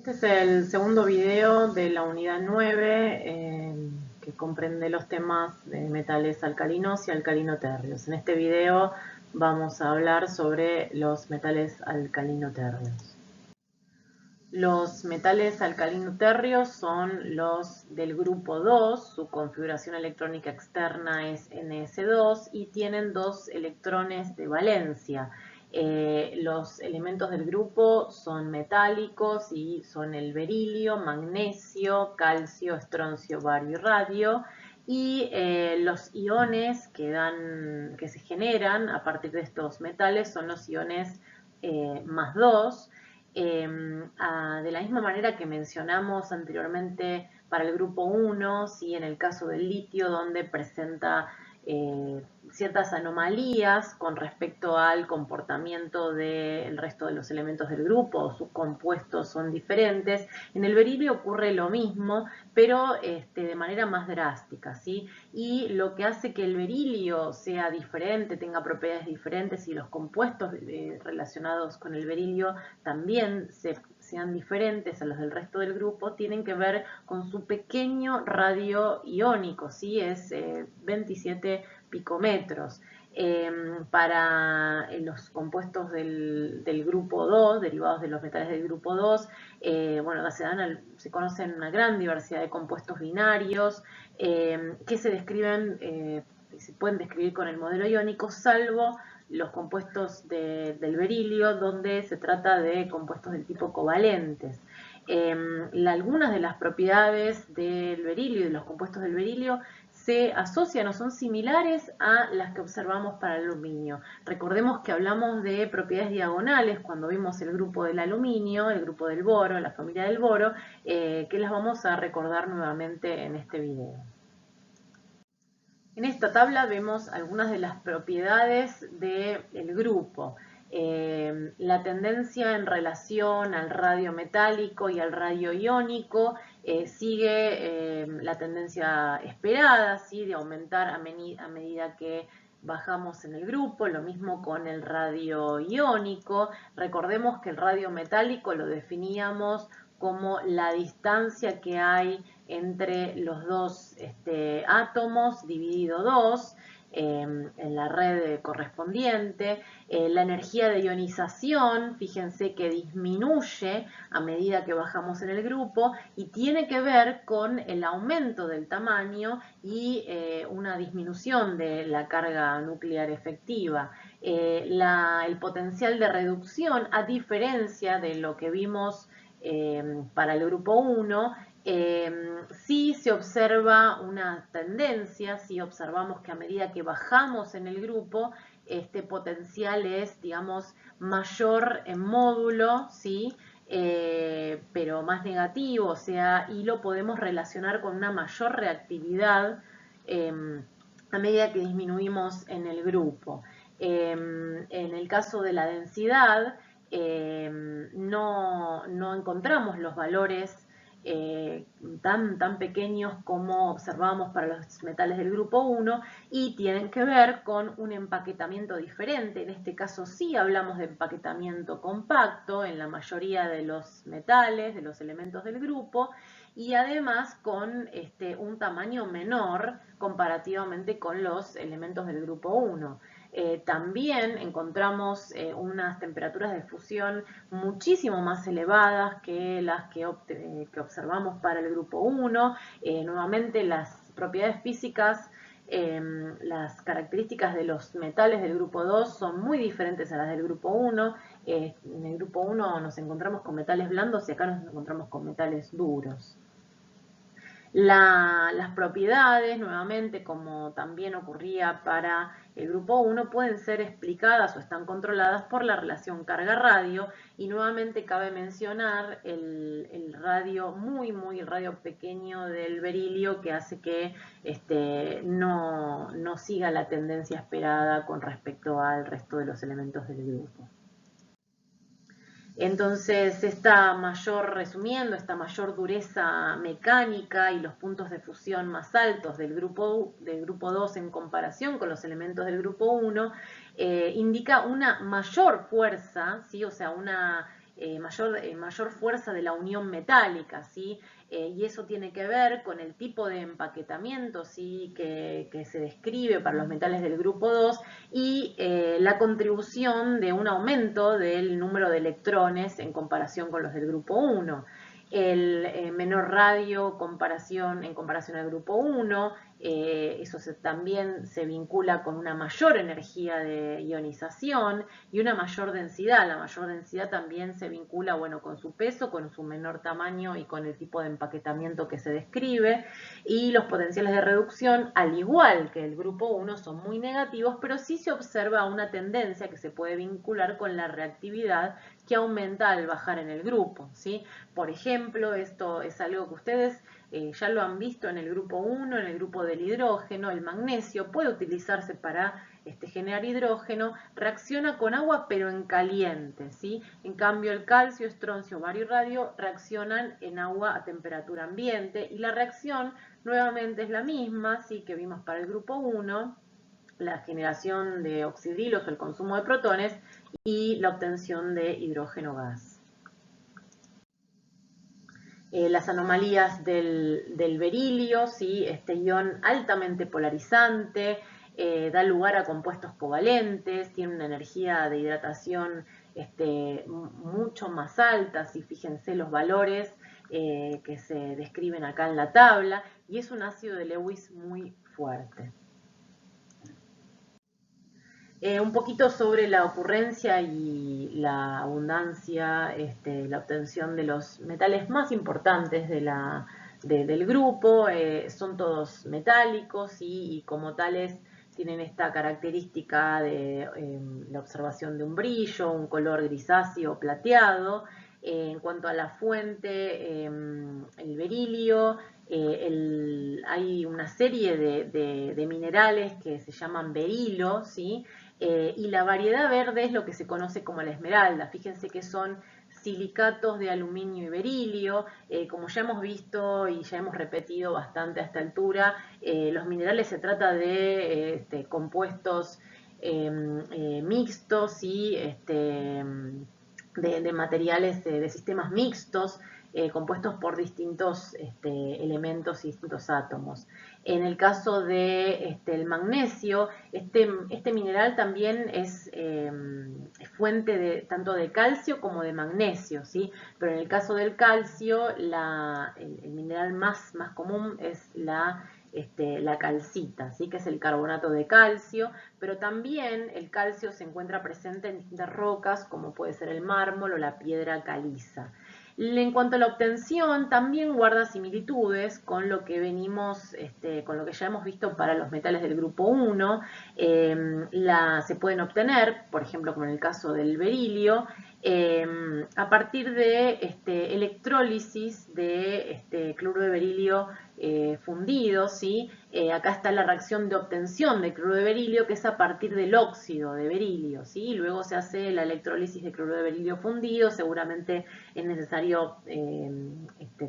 Este es el segundo video de la unidad 9 que comprende los temas de metales alcalinos y alcalino-térreos. En este video vamos a hablar sobre los metales alcalino-térreos. Los metales alcalino-térreos son los del grupo 2, su configuración electrónica externa es Ns2 y tienen 2 electrones de valencia. Los elementos del grupo son metálicos y son el berilio, magnesio, calcio, estroncio, bario y radio. Y los iones que se generan a partir de estos metales son los iones +2. De la misma manera que mencionamos anteriormente para el grupo 1, ¿sí? En el caso del litio, donde presenta ciertas anomalías con respecto al comportamiento del resto de los elementos del grupo, sus compuestos son diferentes. En el berilio ocurre lo mismo, pero de manera más drástica, ¿sí? Y lo que hace que el berilio sea diferente, tenga propiedades diferentes y los compuestos relacionados con el berilio también sean diferentes a los del resto del grupo, tienen que ver con su pequeño radio iónico, ¿sí? Es 27 picómetros. Para los compuestos del grupo 2, derivados de los metales del grupo 2, bueno, se conocen una gran diversidad de compuestos binarios que se pueden describir con el modelo iónico, salvo los compuestos del berilio, donde se trata de compuestos del tipo covalentes. Algunas de las propiedades del berilio y de los compuestos del berilio se asocian o son similares a las que observamos para el aluminio. Recordemos que hablamos de propiedades diagonales cuando vimos el grupo del aluminio, el grupo del boro, la familia del boro, que las vamos a recordar nuevamente en este video. En esta tabla vemos algunas de las propiedades del grupo. La tendencia en relación al radio metálico y al radio iónico sigue la tendencia esperada, ¿sí? De aumentar a medida que bajamos en el grupo, lo mismo con el radio iónico. Recordemos que el radio metálico lo definíamos como la distancia que hay entre los dos átomos dividido 2 en la red correspondiente. La energía de ionización, fíjense que disminuye a medida que bajamos en el grupo y tiene que ver con el aumento del tamaño y una disminución de la carga nuclear efectiva. El potencial de reducción, a diferencia de lo que vimos para el grupo 1, sí se observa una tendencia, sí observamos que a medida que bajamos en el grupo, este potencial es, digamos, mayor en módulo, ¿sí? Pero más negativo, o sea, y lo podemos relacionar con una mayor reactividad a medida que disminuimos en el grupo. En el caso de la densidad, no encontramos los valores tan pequeños como observamos para los metales del grupo 1 y tienen que ver con un empaquetamiento diferente. En este caso sí hablamos de empaquetamiento compacto en la mayoría de los metales, de los elementos del grupo, y además con un tamaño menor comparativamente con los elementos del grupo 1. También encontramos unas temperaturas de fusión muchísimo más elevadas que las que observamos para el grupo 1. Nuevamente las propiedades físicas, las características de los metales del grupo 2 son muy diferentes a las del grupo 1. En el grupo 1 nos encontramos con metales blandos y acá nos encontramos con metales duros. Las propiedades, nuevamente, como también ocurría para el grupo 1, pueden ser explicadas o están controladas por la relación carga-radio, y nuevamente cabe mencionar el radio el radio pequeño del berilio, que hace que no siga la tendencia esperada con respecto al resto de los elementos del grupo. Entonces, resumiendo, esta mayor dureza mecánica y los puntos de fusión más altos del grupo 2 en comparación con los elementos del grupo 1, indica una mayor fuerza, ¿sí? O sea, una mayor fuerza de la unión metálica, ¿sí? Y eso tiene que ver con el tipo de empaquetamiento, ¿sí? que se describe para los metales del grupo 2 y la contribución de un aumento del número de electrones en comparación con los del grupo 1. El menor radio en comparación al grupo 1, eso también se vincula con una mayor energía de ionización y una mayor densidad. La mayor densidad también se vincula, bueno, con su peso, con su menor tamaño y con el tipo de empaquetamiento que se describe. Y los potenciales de reducción, al igual que el grupo 1, son muy negativos, pero sí se observa una tendencia que se puede vincular con la reactividad que aumenta al bajar en el grupo, ¿sí? Por ejemplo, esto es algo que ustedes ya lo han visto en el grupo 1, en el grupo del hidrógeno. El magnesio puede utilizarse para generar hidrógeno, reacciona con agua pero en caliente, ¿sí? En cambio el calcio, estroncio, bario y radio reaccionan en agua a temperatura ambiente y la reacción nuevamente es la misma, ¿sí? Que vimos para el grupo 1, la generación de oxidrilos o el consumo de protones y la obtención de hidrógeno gas. Las anomalías del berilio, ¿sí? Este ion altamente polarizante, da lugar a compuestos covalentes, tiene una energía de hidratación mucho más alta, ¿sí? Fíjense los valores que se describen acá en la tabla, y es un ácido de Lewis muy fuerte. Un poquito sobre la ocurrencia y la abundancia, la obtención de los metales más importantes del grupo. Son todos metálicos y como tales tienen esta característica de la observación de un brillo, un color grisáceo plateado. En cuanto a la fuente, el berilio, hay una serie de minerales que se llaman berilo, ¿sí? Y la variedad verde es lo que se conoce como la esmeralda. Fíjense que son silicatos de aluminio y berilio. Como ya hemos visto y ya hemos repetido bastante a esta altura, los minerales se trata de compuestos mixtos y de materiales de sistemas mixtos, compuestos por distintos elementos y distintos átomos. En el caso de el magnesio, este mineral también es fuente tanto de calcio como de magnesio, ¿sí? Pero en el caso del calcio, el mineral más común es la calcita, ¿sí? Que es el carbonato de calcio, pero también el calcio se encuentra presente en distintas rocas, como puede ser el mármol o la piedra caliza. En cuanto a la obtención, también guarda similitudes con lo que con lo que ya hemos visto para los metales del grupo 1. Se pueden obtener, por ejemplo, como en el caso del berilio, a partir de electrólisis de cloruro de berilio fundido, ¿sí? Acá está la reacción de obtención de cloruro de berilio, que es a partir del óxido de berilio, ¿sí? Luego se hace la electrólisis de cloruro de berilio fundido. Seguramente es necesario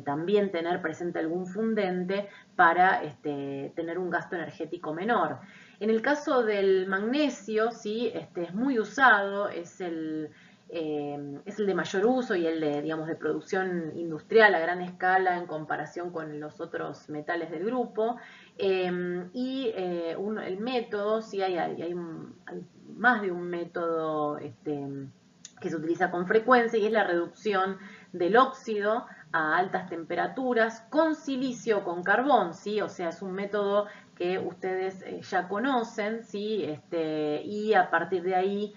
también tener presente algún fundente para tener un gasto energético menor. En el caso del magnesio, ¿sí? Es muy usado, es el de mayor uso y el de producción industrial a gran escala en comparación con los otros metales del grupo. El método, sí hay más de un método que se utiliza con frecuencia, y es la reducción del óxido a altas temperaturas con silicio o con carbón, ¿sí? O sea, es un método que ustedes ya conocen, ¿sí? Y a partir de ahí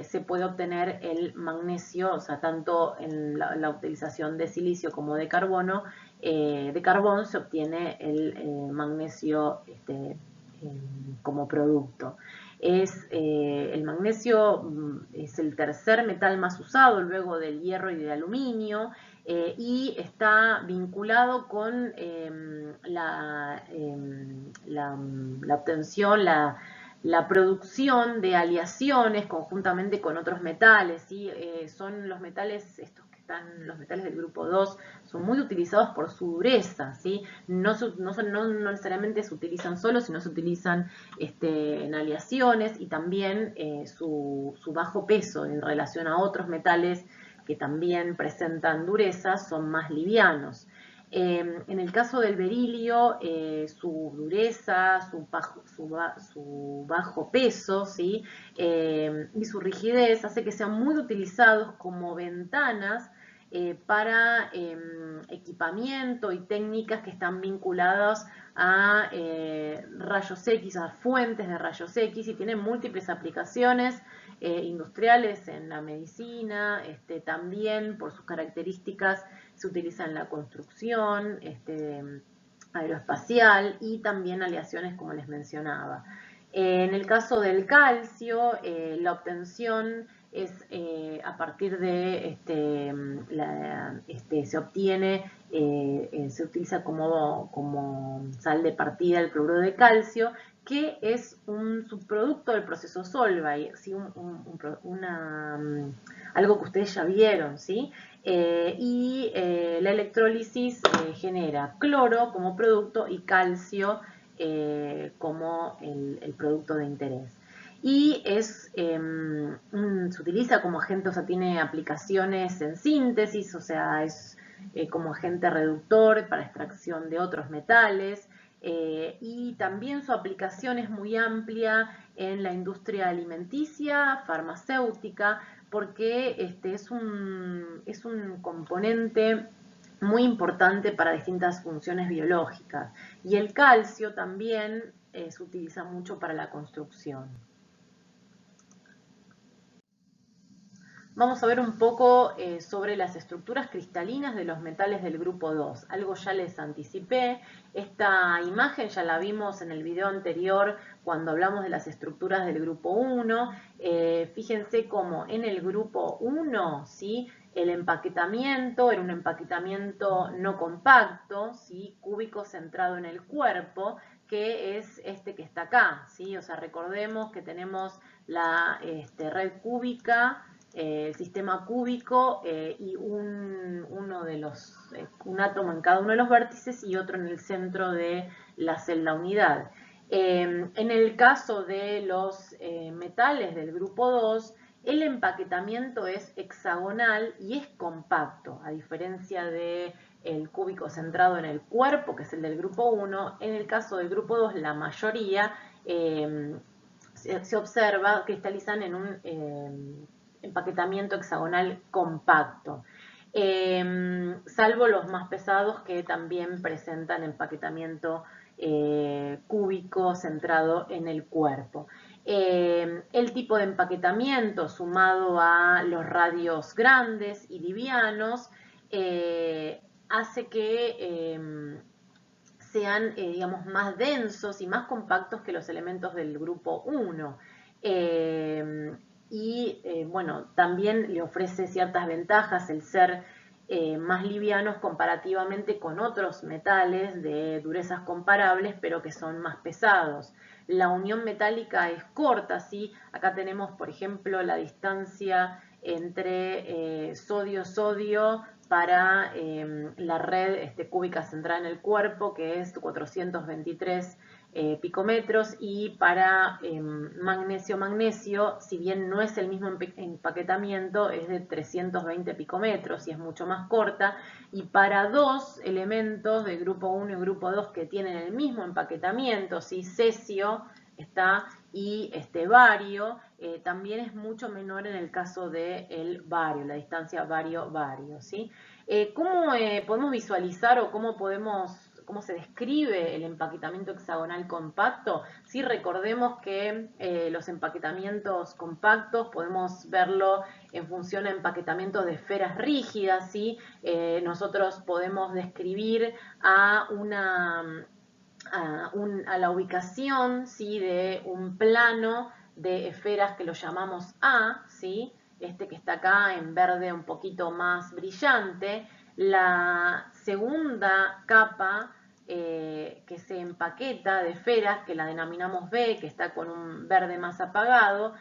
se puede obtener el magnesio, o sea, tanto en la utilización de silicio como de carbono, de carbón se obtiene el magnesio como producto. El magnesio es el tercer metal más usado luego del hierro y del aluminio, y está vinculado con la obtención, la producción de aleaciones conjuntamente con otros metales, ¿sí? Son los metales, los metales del grupo 2, son muy utilizados por su dureza, ¿sí? No necesariamente se utilizan solos, sino se utilizan en aleaciones, y también su bajo peso en relación a otros metales que también presentan dureza, son más livianos. En el caso del berilio, su dureza, su bajo peso, ¿sí? Y su rigidez hace que sean muy utilizados como ventanas para equipamiento y técnicas que están vinculadas a rayos X, a fuentes de rayos X, y tienen múltiples aplicaciones industriales en la medicina, también por sus características se utiliza en la construcción, aeroespacial y también aleaciones como les mencionaba. En el caso del calcio, la obtención es a partir de se obtiene, se utiliza como sal de partida el cloruro de calcio, que es un subproducto del proceso Solvay, ¿sí? Algo que ustedes ya vieron, ¿sí? La electrólisis genera cloro como producto y calcio como el producto de interés. Y se utiliza como agente, o sea, tiene aplicaciones en síntesis, o sea, es como agente reductor para extracción de otros metales. Y también su aplicación es muy amplia en la industria alimenticia, farmacéutica, porque es un componente muy importante para distintas funciones biológicas. Y el calcio también se utiliza mucho para la construcción. Vamos a ver un poco sobre las estructuras cristalinas de los metales del grupo 2. Algo ya les anticipé. Esta imagen ya la vimos en el video anterior cuando hablamos de las estructuras del grupo 1. Fíjense cómo en el grupo 1, ¿sí? El empaquetamiento era un empaquetamiento no compacto, ¿sí? Cúbico centrado en el cuerpo, que es este que está acá, ¿sí? O sea, recordemos que tenemos la red cúbica, el sistema cúbico y un átomo en cada uno de los vértices y otro en el centro de la celda unidad. En el caso de los metales del grupo 2, el empaquetamiento es hexagonal y es compacto, a diferencia de el cúbico centrado en el cuerpo, que es el del grupo 1. En el caso del grupo 2, la mayoría se observa, cristalizan en un empaquetamiento hexagonal compacto, salvo los más pesados que también presentan empaquetamiento cúbico centrado en el cuerpo. El tipo de empaquetamiento sumado a los radios grandes y livianos hace que sean, digamos, más densos y más compactos que los elementos del grupo 1. Bueno, también le ofrece ciertas ventajas el ser más livianos comparativamente con otros metales de durezas comparables, pero que son más pesados. La unión metálica es corta, ¿sí? Acá tenemos, por ejemplo, la distancia entre sodio-sodio para la red cúbica centrada en el cuerpo, que es 423 picometros, y para magnesio-magnesio, si bien no es el mismo empaquetamiento, es de 320 picometros y es mucho más corta, y para dos elementos de grupo 1 y grupo 2 que tienen el mismo empaquetamiento, ¿sí? Cesio está y bario, también es mucho menor en el caso del bario, la distancia bario-bario, ¿sí? ¿Cómo podemos visualizar o cómo se describe el empaquetamiento hexagonal compacto? Sí, recordemos que los empaquetamientos compactos podemos verlo en función a empaquetamientos de esferas rígidas, ¿sí? Nosotros podemos describir a la ubicación, ¿sí? De un plano de esferas que lo llamamos A, ¿sí? Que está acá en verde un poquito más brillante. La segunda capa que se empaqueta de esferas, que la denominamos B, que está con un verde más apagado,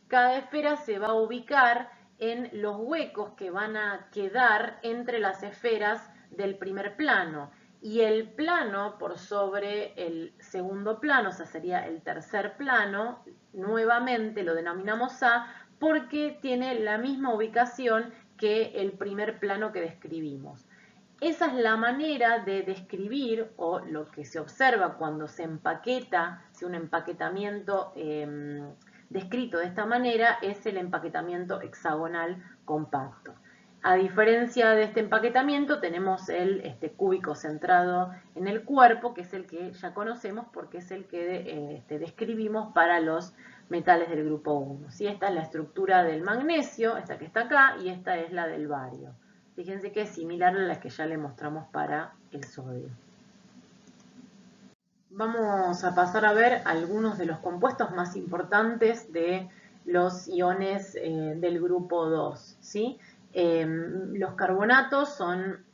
cada esfera se va a ubicar en los huecos que van a quedar entre las esferas del primer plano. Y el plano por sobre el segundo plano, o sea, sería el tercer plano, nuevamente lo denominamos A porque tiene la misma ubicación que el primer plano que describimos. Esa es la manera de describir, o lo que se observa cuando se empaqueta, si un empaquetamiento descrito de esta manera es el empaquetamiento hexagonal compacto. A diferencia de este empaquetamiento, tenemos el cúbico centrado en el cuerpo, que es el que ya conocemos porque es el que describimos para los metales del grupo 1. ¿Sí? Esta es la estructura del magnesio, esta que está acá, y esta es la del bario. Fíjense que es similar a la que ya le mostramos para el sodio. Vamos a pasar a ver algunos de los compuestos más importantes de los iones del grupo 2. ¿Sí? Los carbonatos son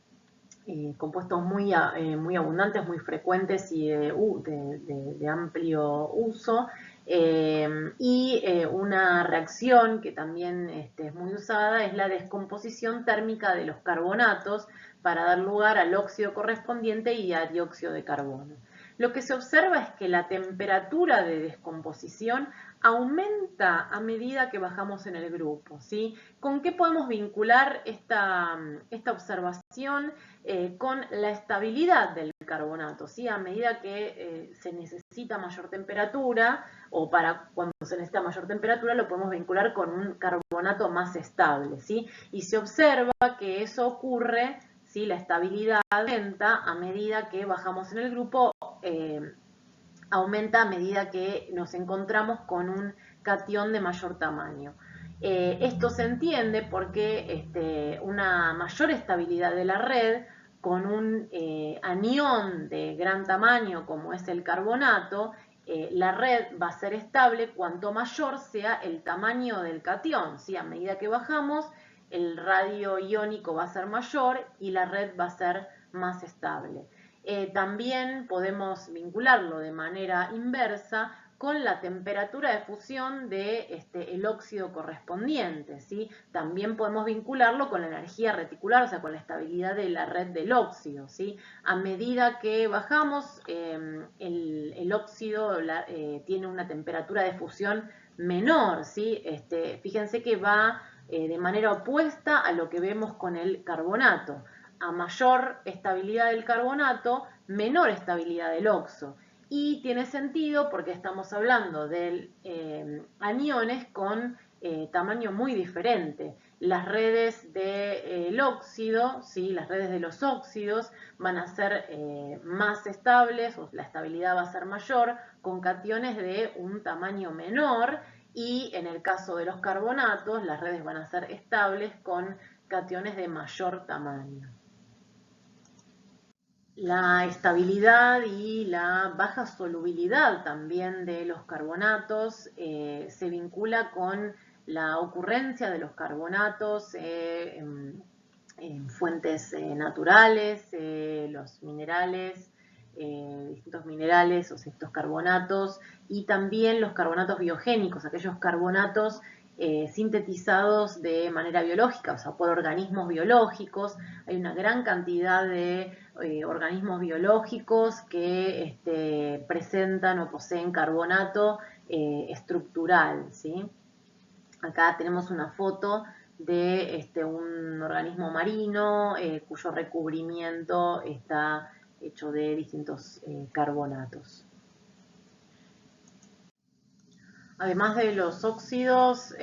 compuestos muy abundantes, muy frecuentes y de amplio uso. Una reacción que también es muy usada es la descomposición térmica de los carbonatos para dar lugar al óxido correspondiente y a dióxido de carbono. Lo que se observa es que la temperatura de descomposición aumenta a medida que bajamos en el grupo, ¿sí? ¿Con qué podemos vincular esta observación? Con la estabilidad del carbonato, ¿sí? A medida que se necesita mayor temperatura, o para cuando se necesita mayor temperatura, lo podemos vincular con un carbonato más estable, ¿sí? Y se observa que eso ocurre, ¿sí? La estabilidad aumenta a medida que bajamos en el grupo, aumenta a medida que nos encontramos con un catión de mayor tamaño. Esto se entiende porque una mayor estabilidad de la red con un anión de gran tamaño como es el carbonato, la red va a ser estable cuanto mayor sea el tamaño del catión, ¿sí? A medida que bajamos, el radio iónico va a ser mayor y la red va a ser más estable. También podemos vincularlo de manera inversa con la temperatura de fusión del óxido correspondiente, ¿sí? También podemos vincularlo con la energía reticular, o sea, con la estabilidad de la red del óxido, ¿sí? A medida que bajamos, el óxido tiene una temperatura de fusión menor, ¿sí? Fíjense que va de manera opuesta a lo que vemos con el carbonato. A mayor estabilidad del carbonato, menor estabilidad del óxido. Y tiene sentido porque estamos hablando de aniones con tamaño muy diferente. Las redes del óxido, ¿sí? Las redes de los óxidos van a ser más estables, o la estabilidad va a ser mayor, con cationes de un tamaño menor, y en el caso de los carbonatos, las redes van a ser estables con cationes de mayor tamaño. La estabilidad y la baja solubilidad también de los carbonatos se vincula con la ocurrencia de los carbonatos en fuentes naturales, los minerales, distintos minerales o estos carbonatos, y también los carbonatos biogénicos, aquellos carbonatos sintetizados de manera biológica, o sea, por organismos biológicos. Hay una gran cantidad de organismos biológicos que presentan o poseen carbonato estructural, ¿sí? Acá tenemos una foto de un organismo marino cuyo recubrimiento está hecho de distintos carbonatos. Además de los óxidos,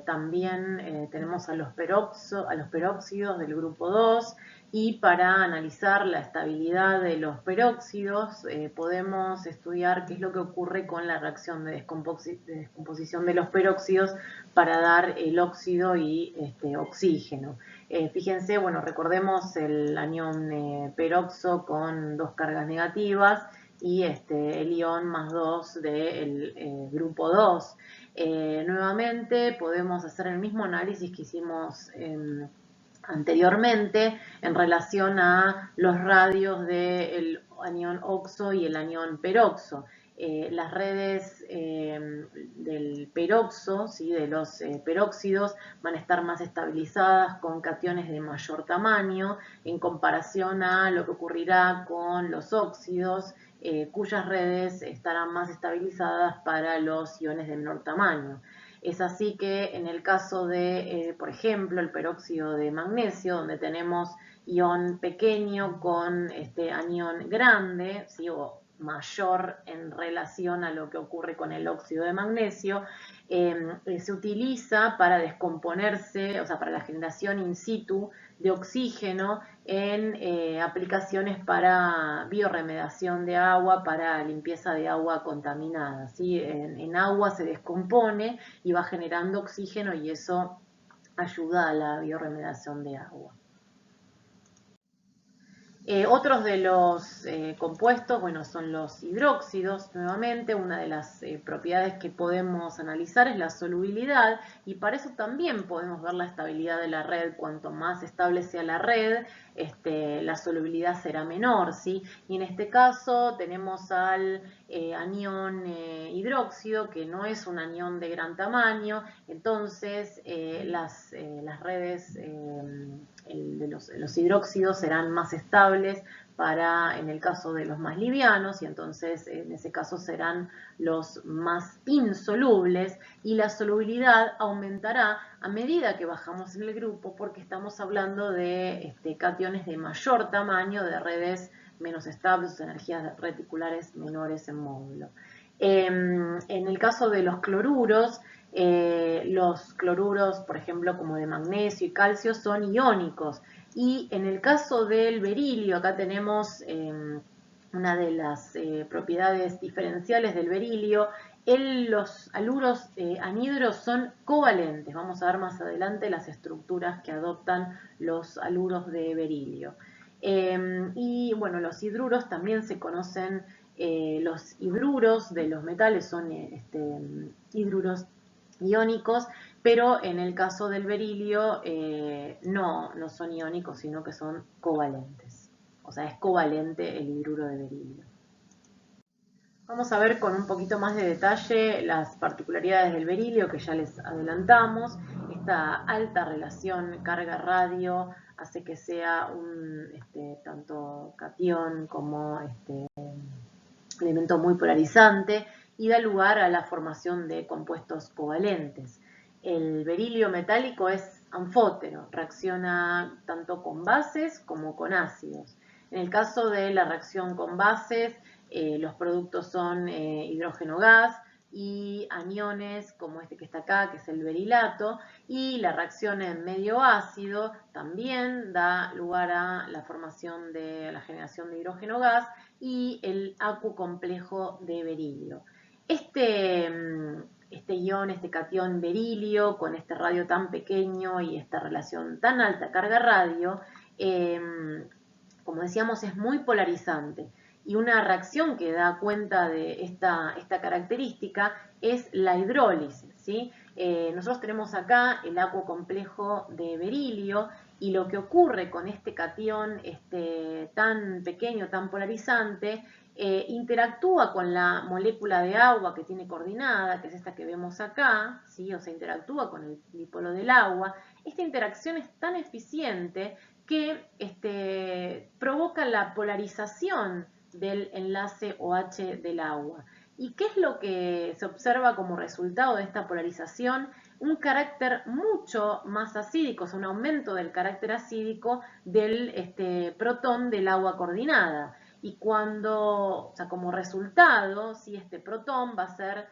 también tenemos a los peróxidos del grupo 2, y para analizar la estabilidad de los peróxidos podemos estudiar qué es lo que ocurre con la reacción de descomposición de los peróxidos para dar el óxido y oxígeno. Fíjense, bueno, recordemos el anión peroxo con dos cargas negativas, y el ion más 2 del grupo 2. Nuevamente podemos hacer el mismo análisis que hicimos anteriormente en relación a los radios del anión oxo y el anión peroxo. Las redes del peroxo, ¿sí? De los peróxidos, van a estar más estabilizadas con cationes de mayor tamaño en comparación a lo que ocurrirá con los óxidos, cuyas redes estarán más estabilizadas para los iones de menor tamaño. Es así que en el caso de, por ejemplo, el peróxido de magnesio, donde tenemos ion pequeño con anión grande, ¿sí? O mayor en relación a lo que ocurre con el óxido de magnesio, se utiliza para descomponerse, o sea, para la generación in situ de oxígeno en aplicaciones para biorremediación de agua, para limpieza de agua contaminada, ¿sí? En agua se descompone y va generando oxígeno y eso ayuda a la biorremediación de agua. Otros de los compuestos, bueno, son los hidróxidos. Nuevamente, una de las propiedades que podemos analizar es la solubilidad y para eso también podemos ver la estabilidad de la red. Cuanto más estable sea la red, la solubilidad será menor, ¿sí? Y en este caso tenemos al anión hidróxido, que no es un anión de gran tamaño, entonces las redes de los hidróxidos serán más estables para, en el caso de los más livianos, y entonces en ese caso serán los más insolubles, y la solubilidad aumentará a medida que bajamos en el grupo, porque estamos hablando de cationes de mayor tamaño, de redes menos estables, energías reticulares menores en módulo. En el caso de los cloruros, por ejemplo, como de magnesio y calcio, son iónicos. Y en el caso del berilio, acá tenemos una de las propiedades diferenciales del berilio. Los haluros anhidros son covalentes. Vamos a ver más adelante las estructuras que adoptan los haluros de berilio. Y bueno, los hidruros también se conocen. Los hidruros de los metales son hidruros iónicos, pero en el caso del berilio no son iónicos, sino que son covalentes. O sea, es covalente el hidruro de berilio. Vamos a ver con un poquito más de detalle las particularidades del berilio que ya les adelantamos. Esta alta relación carga-radio hace que sea un tanto catión como elemento muy polarizante y da lugar a la formación de compuestos covalentes. El berilio metálico es anfótero, reacciona tanto con bases como con ácidos. En el caso de la reacción con bases, los productos son hidrógeno gas y aniones como este que está acá, que es el berilato, y la reacción en medio ácido también da lugar a la formación de la generación de hidrógeno gas y el acu complejo de berilio. Este ion, este catión berilio, con este radio tan pequeño y esta relación tan alta carga radio, como decíamos, es muy polarizante. Y una reacción que da cuenta de esta característica es la hidrólisis, ¿sí? Nosotros tenemos acá el acu complejo de berilio y lo que ocurre con este catión tan pequeño, tan polarizante, interactúa con la molécula de agua que tiene coordinada, que es esta que vemos acá, ¿sí? O sea, interactúa con el dipolo del agua. Esta interacción es tan eficiente que provoca la polarización del enlace OH del agua. ¿Y qué es lo que se observa como resultado de esta polarización? Un carácter mucho más acídico, o sea, un aumento del carácter acídico del protón del agua coordinada. Y o sea, como resultado, ¿sí? Este protón va a ser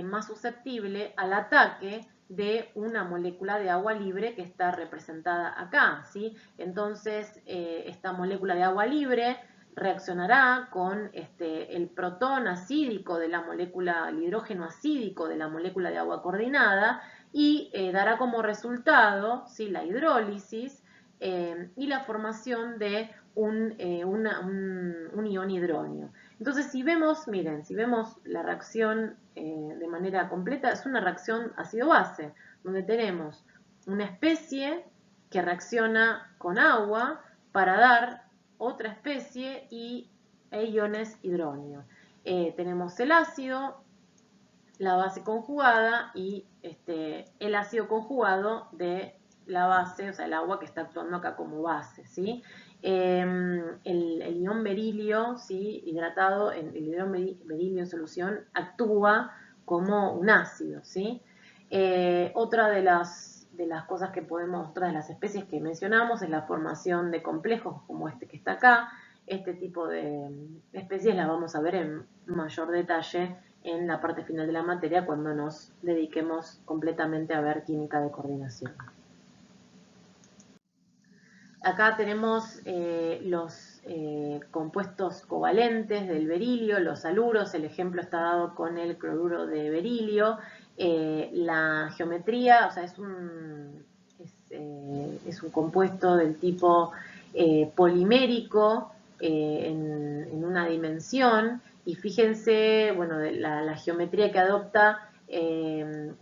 más susceptible al ataque de una molécula de agua libre que está representada acá, ¿sí? Entonces, esta molécula de agua libre reaccionará con el protón acídico de la molécula, el hidrógeno acídico de la molécula de agua coordinada y dará como resultado, ¿sí? La hidrólisis y la formación de un ion hidronio. Entonces, si vemos, miren, si vemos la reacción de manera completa, es una reacción ácido-base, donde tenemos una especie que reacciona con agua para dar otra especie e iones hidróneo. Tenemos el ácido, la base conjugada y el ácido conjugado de la base, o sea, el agua que está actuando acá como base, ¿sí? El ion berilio, ¿sí? Hidratado, el ion berilio en solución actúa como un ácido, ¿sí? Otra de las cosas que podemos, otra de las especies que mencionamos es la formación de complejos como este que está acá. Este tipo de especies las vamos a ver en mayor detalle en la parte final de la materia cuando nos dediquemos completamente a ver química de coordinación. Acá tenemos los compuestos covalentes del berilio, los haluros. El ejemplo está dado con el cloruro de berilio. La geometría, o sea, es un compuesto del tipo polimérico en una dimensión. Y fíjense, bueno, la geometría que adopta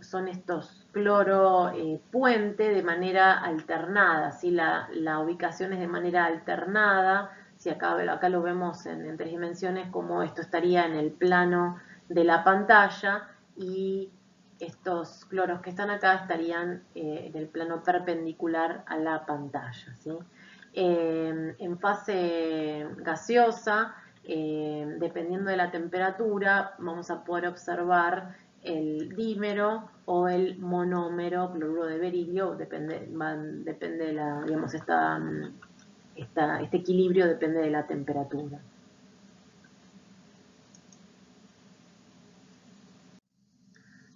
son estos cloro puente de manera alternada, ¿sí? La ubicación es de manera alternada. Si acá lo vemos en 3 dimensiones, como esto estaría en el plano de la pantalla y estos cloros que están acá estarían en el plano perpendicular a la pantalla, ¿sí? En fase gaseosa, dependiendo de la temperatura, vamos a poder observar el dímero o el monómero cloruro de berilio, depende de la, digamos, este equilibrio depende de la temperatura.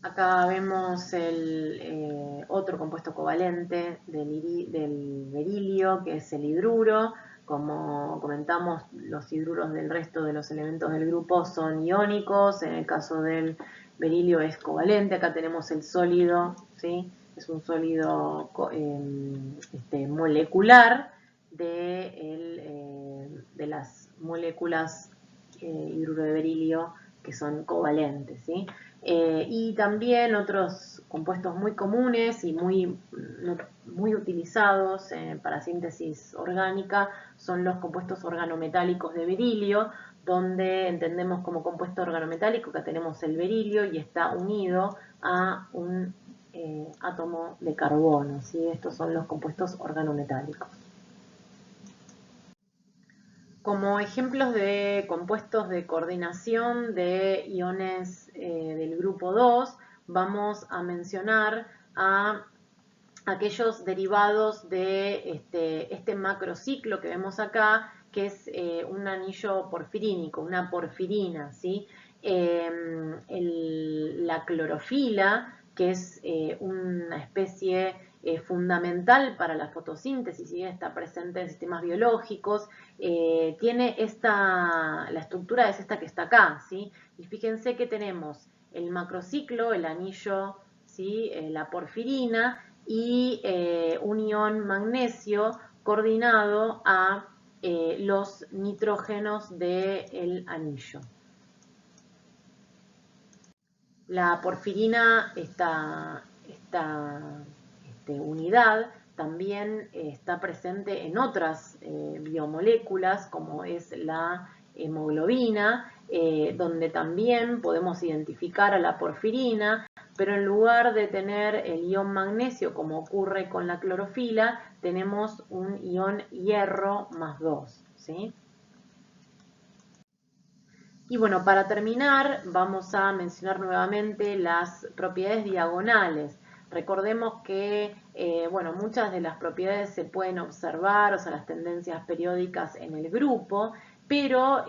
Acá vemos el otro compuesto covalente del berilio, que es el hidruro. Como comentamos, los hidruros del resto de los elementos del grupo son iónicos. En el caso del berilio es covalente. Acá tenemos el sólido, ¿sí? Es un sólido molecular de las moléculas hidruro de berilio que son covalentes, ¿sí? Y también otros compuestos muy comunes y muy utilizados para síntesis orgánica son los compuestos organometálicos de berilio, donde entendemos como compuesto organometálico que tenemos el berilio y está unido a un átomo de carbono, ¿sí? Estos son los compuestos organometálicos. Como ejemplos de compuestos de coordinación de iones del grupo 2, vamos a mencionar a aquellos derivados de este macrociclo que vemos acá, que es un anillo porfirínico, una porfirina, ¿sí? La clorofila, que es una especie fundamental para la fotosíntesis, ¿sí? Está presente en sistemas biológicos, tiene la estructura es esta que está acá, ¿sí? Y fíjense que tenemos el macrociclo, el anillo, ¿sí? La porfirina, y un ion magnesio coordinado a los nitrógenos del anillo. La porfirina, esta unidad, también está presente en otras biomoléculas, como es la hemoglobina, donde también podemos identificar a la porfirina, pero en lugar de tener el ion magnesio, como ocurre con la clorofila, tenemos un ion hierro más 2, ¿sí? Y bueno, para terminar, vamos a mencionar nuevamente las propiedades diagonales. Recordemos que, bueno, muchas de las propiedades se pueden observar, o sea, las tendencias periódicas en el grupo, pero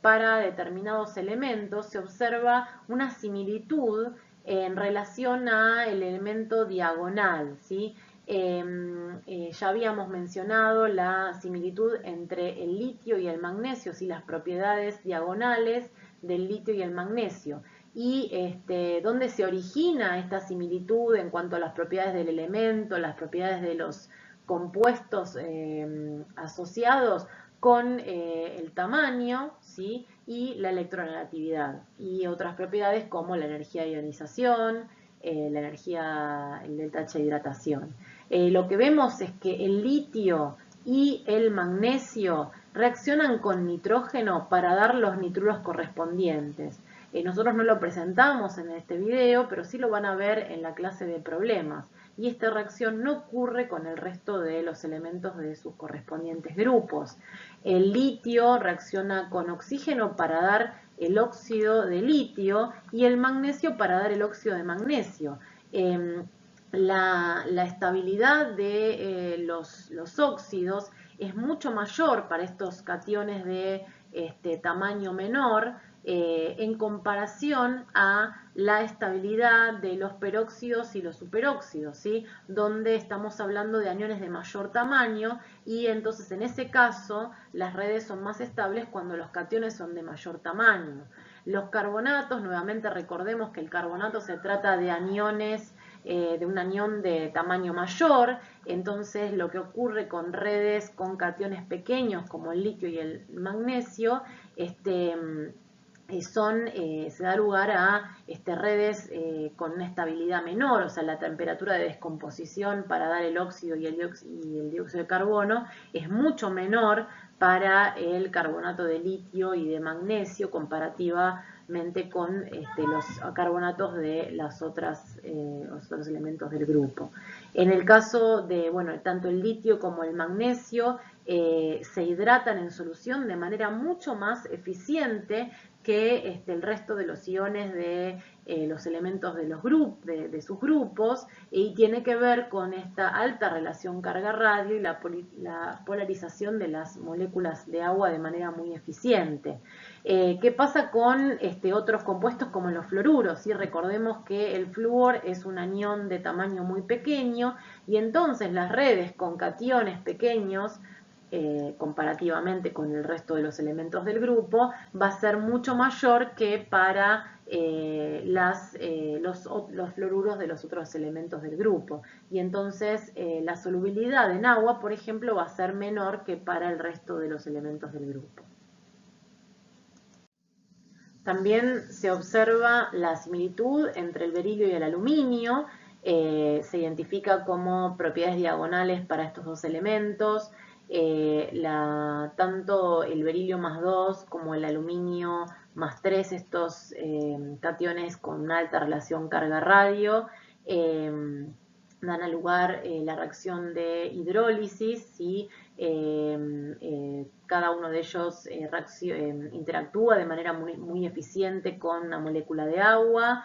para determinados elementos se observa una similitud en relación al elemento diagonal, ¿sí? Ya habíamos mencionado la similitud entre el litio y el magnesio, ¿sí? Las propiedades diagonales del litio y el magnesio. Y dónde se origina esta similitud en cuanto a las propiedades del elemento, las propiedades de los compuestos asociados con el tamaño, ¿sí? Y la electronegatividad y otras propiedades como la energía de ionización, la energía, el delta H de hidratación. Lo que vemos es que el litio y el magnesio reaccionan con nitrógeno para dar los nitruros correspondientes. Nosotros no lo presentamos en este video, pero sí lo van a ver en la clase de problemas. Y esta reacción no ocurre con el resto de los elementos de sus correspondientes grupos. El litio reacciona con oxígeno para dar el óxido de litio y el magnesio para dar el óxido de magnesio. La estabilidad de los óxidos es mucho mayor para estos cationes de tamaño menor en comparación a la estabilidad de los peróxidos y los superóxidos, ¿sí? Donde estamos hablando de aniones de mayor tamaño y entonces en ese caso las redes son más estables cuando los cationes son de mayor tamaño. Los carbonatos, nuevamente recordemos que el carbonato se trata de aniones de un anión de tamaño mayor, entonces lo que ocurre con redes con cationes pequeños como el litio y el magnesio, se da lugar a redes con una estabilidad menor, o sea, la temperatura de descomposición para dar el óxido y el dióxido de carbono es mucho menor para el carbonato de litio y de magnesio comparativamente con los carbonatos de los otros elementos del grupo. En el caso de, bueno, tanto el litio como el magnesio se hidratan en solución de manera mucho más eficiente que el resto de los iones de los elementos de, de sus grupos, y tiene que ver con esta alta relación carga-radio y la polarización de las moléculas de agua de manera muy eficiente. ¿Qué pasa con otros compuestos como los fluoruros? ¿Sí? Recordemos que el flúor es un anión de tamaño muy pequeño y entonces las redes con cationes pequeños comparativamente con el resto de los elementos del grupo, va a ser mucho mayor que para los fluoruros de los otros elementos del grupo. Y entonces la solubilidad en agua, por ejemplo, va a ser menor que para el resto de los elementos del grupo. También se observa la similitud entre el berilio y el aluminio. Se identifica como propiedades diagonales para estos dos elementos. Tanto el berilio más 2 como el aluminio más 3, estos cationes con una alta relación carga-radio, dan a lugar la reacción de hidrólisis, ¿sí? Cada uno de ellos interactúa de manera muy eficiente con una molécula de agua,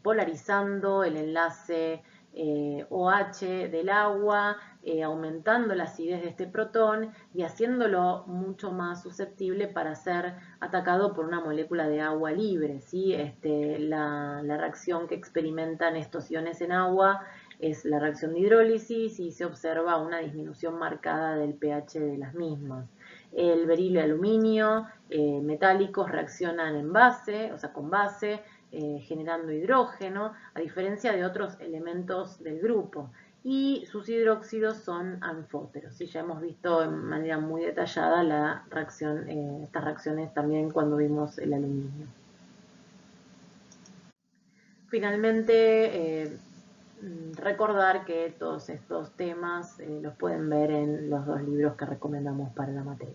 polarizando el enlace OH del agua, aumentando la acidez de este protón y haciéndolo mucho más susceptible para ser atacado por una molécula de agua libre, ¿sí? La reacción que experimentan estos iones en agua es la reacción de hidrólisis y se observa una disminución marcada del pH de las mismas. El berilio y el aluminio metálicos reaccionan en base, o sea, con base, generando hidrógeno, a diferencia de otros elementos del grupo. Y sus hidróxidos son anfóteros. ¿Sí? Ya hemos visto de manera muy detallada la reacción, estas reacciones también cuando vimos el aluminio. Finalmente, recordar que todos estos temas los pueden ver en los dos libros que recomendamos para la materia.